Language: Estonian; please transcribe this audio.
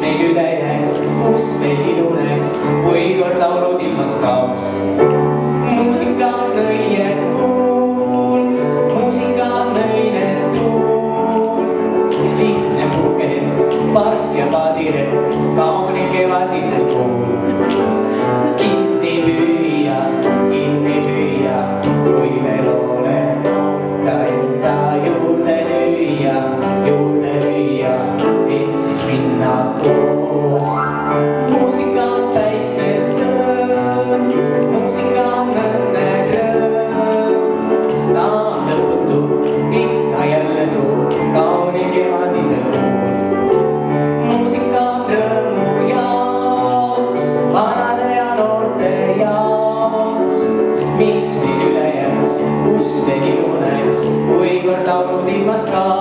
meil üle jääks, kus meil iluneks, kui kord laulud ilmas kaoks. Muusika on õiekuul, muusika on õine tuul. Lihtne puhkehetk, park ja paadiretk, kaunil kevadisel kuul. Kinni püüa, kui veel olen noorta enda juurde hüüa, et siis minna koos. Muusika on päiksesõõm, muusika on õnne rõõm. Ta on lõputu, ikka jälle tuu, kaunil kevadisel kuul. Muusika on rõõmu jaoks, vanade ja noorte jaoks. Mis meil üle jääks, kus meil iluneks, kui kord laulud ilmast kaoks.